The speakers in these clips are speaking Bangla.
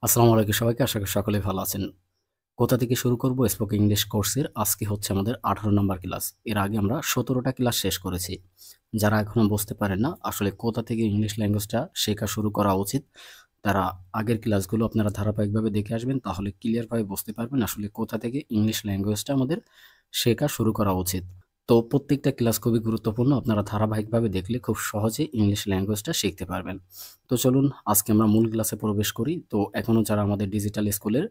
আসসালামু আলাইকুম সবাইকে। আশা করি সকলেই ভালো আছেন। কোথা থেকে শুরু করব? স্পোকেন ইংলিশ কোর্সের আজকে হচ্ছে আমাদের 18 নাম্বার ক্লাস। এর আগে আমরা 17টা ক্লাস শেষ করেছি। যারা এখনো বুঝতে পারেন না আসলে কোথা থেকে ইংলিশ ল্যাঙ্গুয়েজটা শেখা শুরু করা উচিত, তারা আগের ক্লাসগুলো আপনারা ধারাবাহিকভাবে দেখে আসবেন। তাহলে ক্লিয়ারভাবে বুঝতে পারবেন আসলে কোথা থেকে ইংলিশ ল্যাঙ্গুয়েজটা আমাদের শেখা শুরু করা উচিত। তো প্রত্যেকটা ক্লাস খুবই গুরুত্বপূর্ণ। আপনারা ধারাবাহিকভাবে দেখলে খুব সহজে ইংলিশ ল্যাঙ্গুয়েজটা শিখতে পারবেন। তো চলুন আজকে আমরা মূল ক্লাসে প্রবেশ করি। তো এখনো যারা আমাদের ডিজিটাল স্কুলের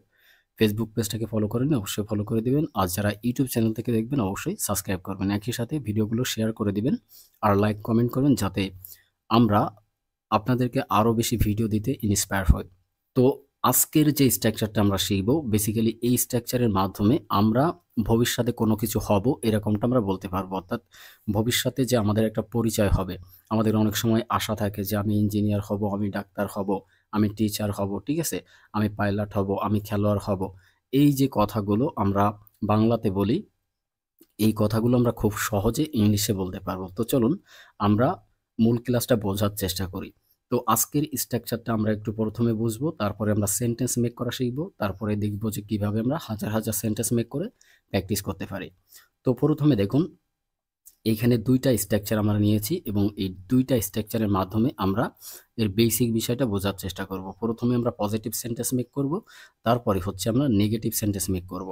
ফেসবুক পেজটাকে ফলো করেননি অবশ্যই ফলো করে দিবেন। আর যারা ইউটিউব চ্যানেল থেকে দেখবেন অবশ্যই সাবস্ক্রাইব করবেন। একই সাথে ভিডিওগুলো শেয়ার করে দিবেন আর লাইক কমেন্ট করবেন যাতে আমরা আপনাদেরকে আরও বেশি ভিডিও দিতে ইন্সপায়ার হই। তো আজকের যে স্ট্রাকচারটা আমরা শিখব, বেসিক্যালি এই স্ট্রাকচারের মাধ্যমে আমরা ভবিষ্যতে কোনো কিছু হব এরকমটা আমরা বলতে পারবো। অর্থাৎ ভবিষ্যতে যে আমাদের একটা পরিচয় হবে। আমাদের অনেক সময় আশা থাকে যে আমি ইঞ্জিনিয়ার হব, আমি ডাক্তার হব, আমি টিচার হব, ঠিক আছে? আমি পাইলট হব, আমি খেলোয়াড় হব। এই যে কথাগুলো আমরা বাংলাতে বলি, এই কথাগুলো আমরা খুব সহজে ইংলিশে বলতে পারবো। তো চলুন আমরা মূল ক্লাসটা বোঝার চেষ্টা করি। তো আজকের স্ট্রাকচারটা আমরা একটু প্রথমে বুঝবো, তারপরে আমরা সেন্টেন্স মেক করা শিখবো, তারপরে দেখবো যে কিভাবে আমরা হাজার হাজার সেন্টেন্স মেক করে প্র্যাকটিস করতে পারি। তো প্রথমে দেখুন, এইখানে ২টা স্ট্রাকচার আমরা নিয়েছি এবং এই ২টা স্ট্রাকচারের মাধ্যমে আমরা এর বেসিক বিষয়টা বোঝার চেষ্টা করব। প্রথমে আমরা পজিটিভ সেন্টেন্স মেক করব, তারপরে হচ্ছে আমরা নেগেটিভ সেন্টেন্স মেক করব।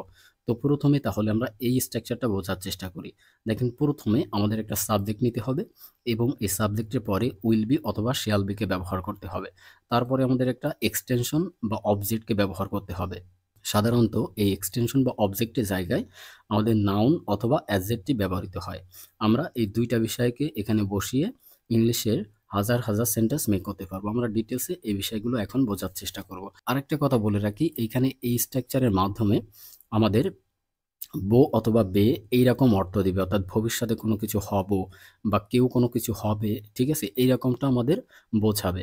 তো প্রথমে তাহলে আমরা এই স্ট্রাকচারটা বোঝার চেষ্টা করি। দেখেন, প্রথমে আমাদের একটা সাবজেক্ট নিতে হবে এবং এই সাবজেক্টের পরে উইল বি অথবা শ্যাল বিকে ব্যবহার করতে হবে। তারপরে আমাদের একটা এক্সটেনশন বা অবজেক্টকে ব্যবহার করতে হবে। সাধারণত এই এক্সটেনশন বা অবজেক্টের জায়গায় আমাদের নাউন অথবা অ্যাডজেক্টিভ ব্যবহৃত হয়। আমরা এই ২টা বিষয়কে এখানে বসিয়ে ইংলিশের হাজার হাজার সেন্টেন্স মেক করতে পারবো। আমরা ডিটেলসে এই বিষয়গুলো এখন বোঝার চেষ্টা করব। আরেকটা কথা বলে রাখি, এইখানে এই স্ট্রাকচারের মাধ্যমে আমাদের বো অথবা বে এইরকম অর্থ দিবে, অর্থাৎ ভবিষ্যতে কোনো কিছু হব বা কেউ কোনো কিছু হবে, ঠিক আছে? এইরকমটা আমাদের বোঝাবে।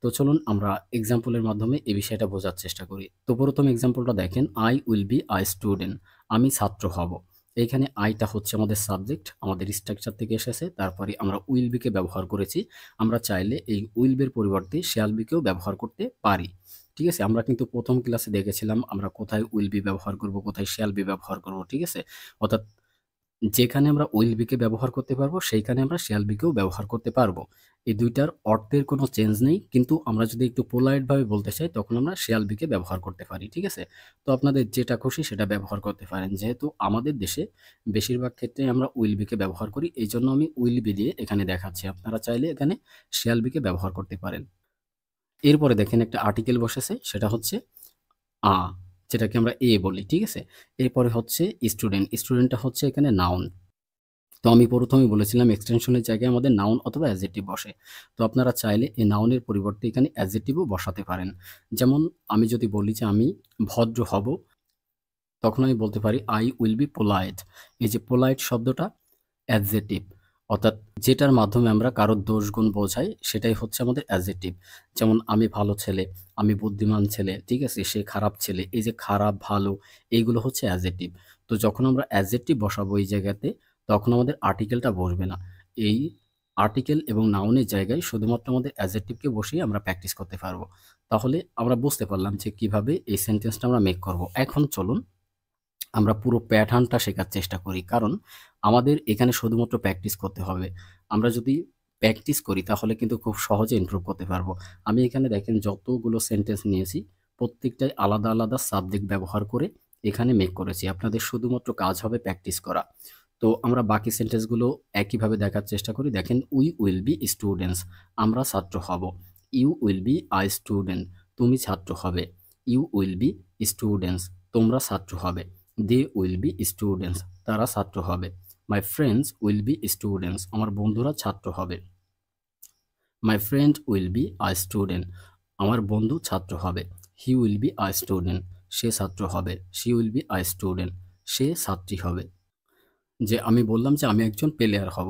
তো চলুন আমরা এক্সাম্পলের মাধ্যমে এই বিষয়টা বোঝার চেষ্টা করি। তো প্রথম এক্সাম্পলটা দেখেন, I will be a student. আমি ছাত্র হব। এইখানে আইটা হচ্ছে আমাদের সাবজেক্ট, আমাদের স্ট্রাকচার থেকে এসেছে। তারপরে আমরা উইল বিকে ব্যবহার করেছি। আমরা চাইলে এই উইল বির পরিবর্তে শ্যাল বিকেও ব্যবহার করতে পারি। ঠিক আছে? আমরা কিন্তু প্রথম ক্লাসে দেখেছিলাম আমরা কোথায় উইল বি ব্যবহার করব, কোথায় শ্যাল বি ব্যবহার করব, ঠিক আছে? অর্থাৎ যেখানে আমরা উইল বি কে ব্যবহার করতে পারবো, সেইখানে আমরা শ্যাল বি কেও ব্যবহার করতে পারবো। এই ২ টার অর্থের কোনো চেঞ্জ নেই। কিন্তু আমরা যদি একটু পোলাইট ভাবে বলতে চাই, তখন আমরা শ্যাল বি কে ব্যবহার করতে পারি, ঠিক আছে? তো আপনাদের যেটা খুশি সেটা ব্যবহার করতে পারেন। যেহেতু আমাদের দেশে বেশিরভাগ ক্ষেত্রেই আমরা উইল বি কে ব্যবহার করি, এইজন্য আমি উইল বি দিয়ে এখানে দেখাচ্ছি। আপনারা চাইলে এখানে শ্যাল বি কে ব্যবহার করতে পারেন। এরপরে দেখেন একটা আর্টিকেল বসেছে, সেটা হচ্ছে আ, যেটাকে আমরা এ বলি, ঠিক আছে? এরপরে হচ্ছে স্টুডেন্ট। স্টুডেন্টটা হচ্ছে এখানে নাউন। তো আমি প্রথমেই বলেছিলাম এক্সটেনশনের জায়গায় আমাদের নাউন অথবা অ্যাডজেক্টিভ বসে। তো আপনারা চাইলে এই নাউনের পরিবর্তে এখানে অ্যাডজেক্টিভও বসাতে পারেন। যেমন আমি যদি বলি যে আমি ভদ্র হব, তখন আমি বলতে পারি আই উইল বি পোলাইট। এই যে পোলাইট শব্দটা অ্যাডজেক্টিভ, অর্থাৎ যেটার মাধ্যমে আমরা কারোর দোষ গুণ বোঝাই সেটাই হচ্ছে আমাদের অ্যাডজেক্টিভ। যেমন আমি ভালো ছেলে, আমি বুদ্ধিমান ছেলে, ঠিক আছে? সে খারাপ ছেলে। এই যে খারাপ, ভালো, এইগুলো হচ্ছে অ্যাডজেক্টিভ। তো যখন আমরা অ্যাডজেক্টিভ বসাবো এই জায়গাতে, তখন আমাদের আর্টিকেলটা বসবে না। এই আর্টিকেল এবং নাউনের জায়গায় শুধুমাত্র আমাদের অ্যাডজেক্টিভকে বসিয়ে আমরা প্র্যাকটিস করতে পারবো। তাহলে আমরা বুঝতে পারলাম যে কিভাবে এই সেন্টেন্সটা আমরা মেক করব। এখন চলুন আমরা পুরো প্যাটার্নটা শেখার চেষ্টা করি। কারণ আমাদের এখানে শুধুমাত্র প্র্যাকটিস করতে হবে। আমরা যদি প্র্যাকটিস করি তাহলে কিন্তু খুব সহজে ইমপ্রুভ করতে পারবো। আমি এখানে দেখেন যতগুলো সেন্টেন্স নিয়েছি, প্রত্যেকটাই আলাদা, আলাদা সাবজেক্ট ব্যবহার করে এখানে মেক করেছি। আপনাদের শুধুমাত্র কাজ হবে প্র্যাকটিস করা। তো আমরা বাকি সেন্টেন্সগুলো একইভাবে দেখার চেষ্টা করি। দেখেন, উই উইল বি স্টুডেন্টস। আমরা ছাত্র হব। You will be a student. তুমি ছাত্র হবে। You will be students. তোমরা ছাত্র হবে। They will be students. তারা ছাত্র হবে। My friends will be students. আমার বন্ধুরা ছাত্র হবে। My friend will be a student. আমার বন্ধু ছাত্র হবে। He will be a student. সে ছাত্র হবে। She will be a student. সে ছাত্রী হবে। যে আমি বললাম যে আমি একজন প্লেয়ার হব,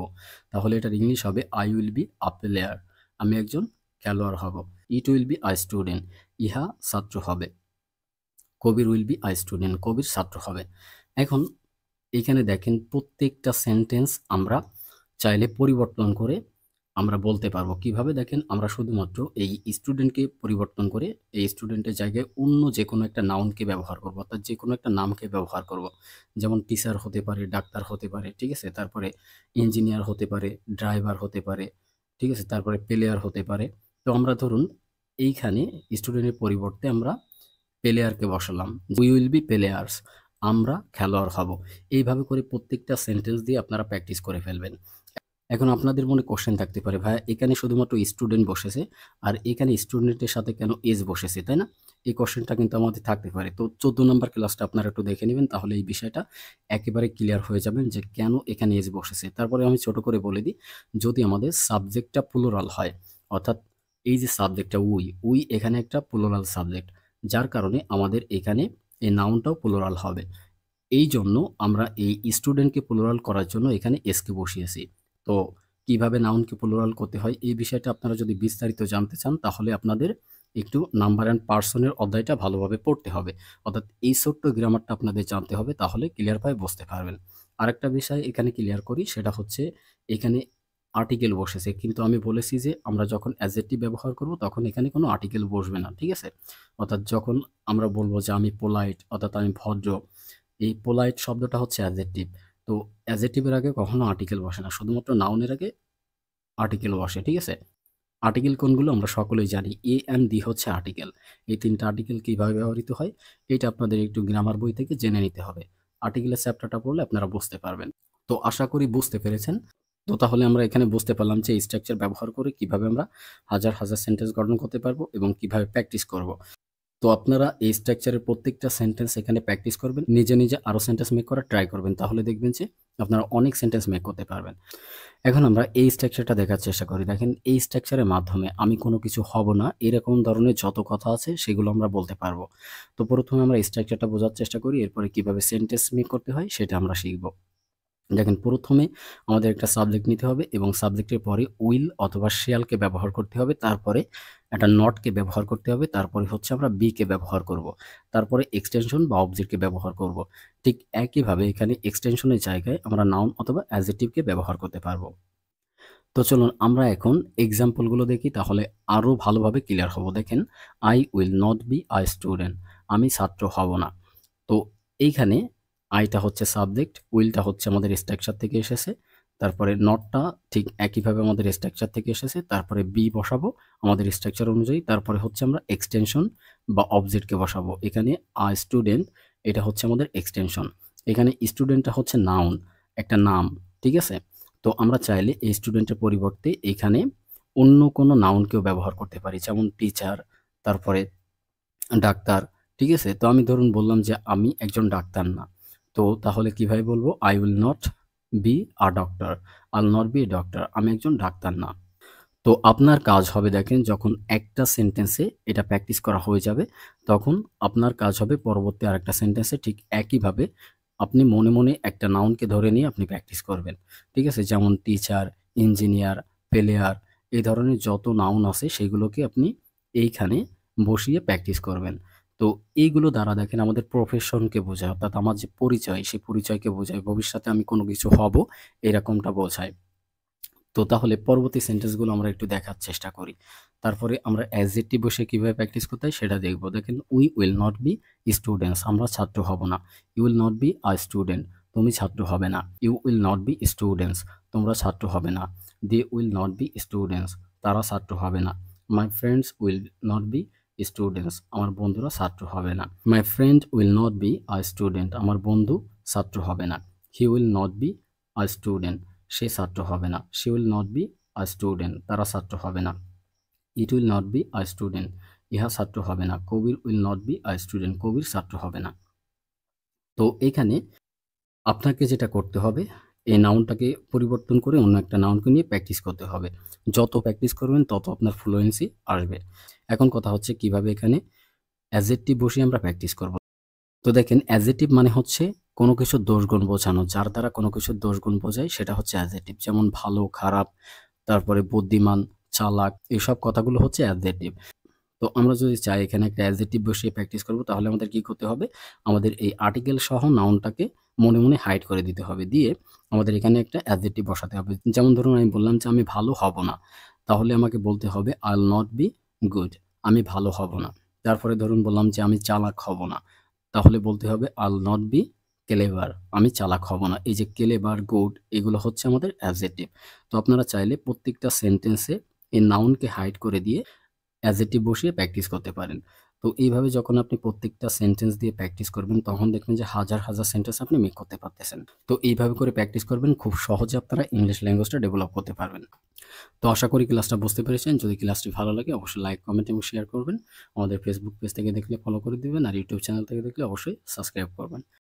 তাহলে এটার ইংলিশ হবে I will be a player. আমি একজন খেলোয়াড় হব। It will be a student. ইহা ছাত্র হবে। কবির will be a student. Kabir ছাত্র হবে। এখন এইখানে দেখেন প্রত্যেকটা সেন্টেন্স আমরা চাইলে পরিবর্তন করে আমরা বলতে পারবো কিভাবে দেখেন আমরা শুধুমাত্র এই স্টুডেন্টকে পরিবর্তন করে এই স্টুডেন্টের জায়গায় অন্য যে কোনো একটা নাউনকে ব্যবহার করব, অর্থাৎ যে কোনো একটা নামকে ব্যবহার করব। যেমন টিচার হতে পারে, ডাক্তার হতে পারে, ঠিক আছে, তারপরে ইঞ্জিনিয়ার হতে পারে, ড্রাইভার হতে পারে, ঠিক আছে, তারপরে প্লেয়ার হতে পারে। তো আমরা ধরুন এইখানে স্টুডেন্টের পরিবর্তে আমরা প্লেয়ারকে বসালাম, উই উইল বি প্লেয়ার্স, আমরা খেলোয়াড় হব। এইভাবে করে প্রত্যেকটা সেন্টেন্স দিয়ে আপনারা প্র্যাকটিস করে ফেলবেন। এখন আপনাদের মনে কোশ্চেন থাকতে পারে, ভাইয়া এখানে শুধুমাত্র স্টুডেন্ট বসেছে আর এখানে স্টুডেন্টের সাথে কেন এজ বসেছে, তাই না? এই কোশ্চেনটা কিন্তু আমাদের থাকতে পারে। তো 14 নম্বর ক্লাসটা আপনারা একটু দেখে নেবেন, তাহলে এই বিষয়টা একেবারে ক্লিয়ার হয়ে যাবেন যে কেন এখানে এজ বসেছে। তারপরে আমি ছোট করে বলে দিই, যদি আমাদের সাবজেক্টটা প্লুরাল হয়, অর্থাৎ এই যে সাবজেক্টটা উই, উই এখানে একটা প্লুরাল সাবজেক্ট, যার কারণে আমাদের এখানে এই নাউনটাও প্লুরাল হবে। এই জন্য আমরা এই স্টুডেন্টকে প্লুরাল করার জন্য এখানে এসকে বসিয়েছি। তো কিভাবে নাউনকে প্লুরাল করতে হয় এই বিষয়টা আপনারা যদি বিস্তারিত জানতে চান, তাহলে আপনাদের একটু নাম্বার অ্যান্ড পার্সনের অধ্যায়টা ভালোভাবে পড়তে হবে। অর্থাৎ এই ছোট্ট গ্রামারটা আপনাদের জানতে হবে, তাহলে ক্লিয়ারভাবে বুঝতে পারবেন। আরেকটা বিষয় এখানে ক্লিয়ার করি, সেটা হচ্ছে এখানে আর্টিকেল বসেছে, কিন্তু আমি বলেছি যে আমরা যখন অ্যাডজেক্টিভ ব্যবহার করব তখন এখানে কোনো আর্টিকেল বসবে না, ঠিক আছে? অর্থাৎ যখন আমরা বলবো যে আমি পোলাইট, অর্থাৎ আমি ভদ্র, এই পোলাইট শব্দটা হচ্ছে অ্যাডজেক্টিভ। তো অ্যাডজেক্টিভের আগে কখনো আর্টিকেল বসে না, শুধুমাত্র নাউনের আগে আর্টিকেল বসে, ঠিক আছে? আর্টিকেল কোনগুলো আমরা সকলেই জানি, এ অ্যান্ড দি হচ্ছে আর্টিকেল। এই ৩টা আর্টিকেল কীভাবে ব্যবহৃত হয় এটা আপনাদের একটু গ্রামার বই থেকে জেনে নিতে হবে। আর্টিকেলের চ্যাপ্টারটা পড়লে আপনারা বুঝতে পারবেন। তো আশা করি বুঝতে পেরেছেন। তো তাহলে আমরা এখানে বুঝতে পারলাম যে স্ট্রাকচার ব্যবহার করে কিভাবে আমরা হাজার হাজার সেন্টেন্স গঠন করতে পারবো এবং কিভাবে প্র্যাকটিস করব। তো আপনারা এই স্ট্রাকচারের প্রত্যেকটা সেন্টেন্স এখানে প্র্যাকটিস করবেন, নিজে নিজে আরও সেন্টেন্স মেক করার ট্রাই করবেন, তাহলে দেখবেন যে আপনারা অনেক সেন্টেন্স মেক করতে পারবেন। এখন আমরা এই স্ট্রাকচারটা দেখার চেষ্টা করি। দেখেন এই স্ট্রাকচারের মাধ্যমে আমি কোনো কিছু হব না এরকম ধরনের যত কথা আছে সেগুলো আমরা বলতে পারবো। তো প্রথমে আমরা এই স্ট্রাকচারটা বোঝার চেষ্টা করি, এরপরে কিভাবে সেন্টেন্স মেক করতে হয় সেটা আমরা শিখব। দেখেন প্রথমে আমাদের একটা সাবজেক্ট নিতে হবে এবং সাবজেক্টের পরে উইল অথবা শেয়ালকে ব্যবহার করতে হবে, তারপরে একটা নটকে ব্যবহার করতে হবে, তারপরে হচ্ছে আমরা বিকে ব্যবহার করব, তারপরে এক্সটেনশন বা অবজেক্টকে ব্যবহার করব। ঠিক একইভাবে এখানে এক্সটেনশনের জায়গায় আমরা নাউন অথবা অ্যাডজেক্টিভকে ব্যবহার করতে পারবো। তো চলুন আমরা এখন এক্সাম্পলগুলো দেখি, তাহলে আরও ভালোভাবে ক্লিয়ার হব। দেখেন I will not be a student, আমি ছাত্র হব না। তো এইখানে আইটা হচ্ছে সাবজেক্ট, উইলটা হচ্ছে আমাদের স্ট্রাকচার থেকে এসেছে, তারপরে নটটা ঠিক একইভাবে আমাদের স্ট্রাকচার থেকে এসেছে, তারপরে বি বসাবো আমাদের স্ট্রাকচার অনুযায়ী, তারপরে হচ্ছে আমরা এক্সটেনশন বা অবজেক্টকে বসাবো। এখানে আ স্টুডেন্ট এটা হচ্ছে আমাদের এক্সটেনশন, এখানে স্টুডেন্টটা হচ্ছে নাউন, একটা নাম, ঠিক আছে? তো আমরা চাইলে এই স্টুডেন্টের পরিবর্তে এখানে অন্য কোনো নাউনকেও ব্যবহার করতে পারি, যেমন টিচার, তারপরে ডাক্তার, ঠিক আছে? তো আমি ধরুন বললাম যে আমি একজন ডাক্তার না, তো তাহলে কিভাবে বলবো? I will not be a doctor, I will not be a doctor, আমি একজন ডাক্তার না। তো আপনার কাজ হবে, দেখেন যখন একটা সেন্টেন্সে এটা প্র্যাকটিস করা হয়ে যাবে, তখন আপনার কাজ হবে পরবর্তী আরেকটা সেন্টেন্সে ঠিক একইভাবে আপনি মনে মনে একটা নাউনকে ধরে নিয়ে আপনি প্র্যাকটিস করবেন, ঠিক আছে? যেমন টিচার, ইঞ্জিনিয়ার, প্লেয়ার, এই ধরনের যত নাউন আছে সেগুলোকে আপনি এইখানে বসিয়ে প্র্যাকটিস করবেন। তো এইগুলো দ্বারা দেখেন আমাদের প্রফেশনকে বোঝায়, অর্থাৎ আমার যে পরিচয় সেই পরিচয়কে বোঝায়, ভবিষ্যতে আমি কোনো কিছু হব এরকমটা বোঝায়। তো তাহলে পরবর্তী সেন্টেন্সগুলো আমরা একটু দেখার চেষ্টা করি। তারপরে আমরা অ্যাডজেক্টিভ বসে কিভাবে প্র্যাকটিস করতে হয় সেটা দেখব। দেখেন we will not be students, আমরা ছাত্র হব না। You will not be a student, তুমি ছাত্র হবে না। You will not be students, তোমরা ছাত্র হবে না। They will not be students, তারা ছাত্র হবে না। My friends will not be students, আমার বন্ধুরা ছাত্র হবে না। My friend will not be a student, আমার বন্ধু ছাত্র হবে না। He will not be a student, সে ছাত্র হবে না। She will not be a student, তারা ছাত্র হবে না। It will not be a student, ইহা ছাত্র হবে না। Kabir will not be a student, Kabir ছাত্র হবে না। তো এখানে আপনাকে যেটা করতে হবে, এই নাউনটাকে পরিবর্তন করে অন্য একটা নাউনকে নিয়ে প্র্যাকটিস করতে হবে। যত প্র্যাকটিস করবেন তত আপনার ফ্লুয়েন্সি আসবে। এখন কথা হচ্ছে কিভাবে এখানে অ্যাডজেক্টিভ বসিয়ে আমরা প্র্যাকটিস করব। তো দেখেন অ্যাডজেক্টিভ মানে হচ্ছে কোনো কিছুর দোষগুণ বোঝানো, যার দ্বারা কোনো কিছুর দোষগুণ বোঝায় সেটা হচ্ছে অ্যাডজেক্টিভ। যেমন ভালো, খারাপ, তারপরে বুদ্ধিমান, চালাক, এইসব কথাগুলো হচ্ছে অ্যাডজেক্টিভ। তো আমরা যদি চাই এখানে একটা অ্যাডজেক্টিভ বসিয়ে প্র্যাকটিস করব, তাহলে আমাদের কি করতে হবে? আমাদের এই আর্টিকেল সহ নাউনটাকে মনে মনে হাইড করে দিতে হবে। দিয়ে আমাদের এখানে একটা অ্যাডজেক্টিভ বসাতে হবে। যেমন ধরুন আমি বললাম যে আমি ভালো হব না, তাহলে আমাকে বলতে হবে I will not be good, আমি ভালো হব না। তারপরে ধরুন বললাম যে আমি চালাক হব না, তাহলে বলতে হবে I will not B clever, আমি চালাক হব না। এই যে ক্লেভার, গুড এগুলো হচ্ছে আমাদের অ্যাডজেক্টিভ। তো আপনারা চাইলে প্রত্যেকটা সেন্টেন্সে এই নাউনকে হাইড করে দিয়ে অ্যাডজেক্টিভ বসিয়ে প্র্যাকটিস করতে পারেন। তো এইভাবে যখন আপনি প্রত্যেকটা সেন্টেন্স দিয়ে প্র্যাকটিস করবেন তখন দেখবেন যে হাজার হাজার সেন্টেন্স আপনি মেক করতে পারতেছেন। তো এইভাবে করে প্র্যাকটিস করবেন, খুব সহজে আপনারা ইংলিশ ল্যাঙ্গুয়েজটা ডেভেলপ করতে পারবেন। তো আশা করি ক্লাসটা বুঝতে পেরেছেন। যদি ক্লাসটি ভালো লাগে অবশ্যই লাইক, কমেন্ট এবং শেয়ার করবেন। আমাদের ফেসবুক পেজ থেকে দেখলে ফলো করে দিবেন, আর ইউটিউব চ্যানেল থেকে দেখলে অবশ্যই সাবস্ক্রাইব করবেন।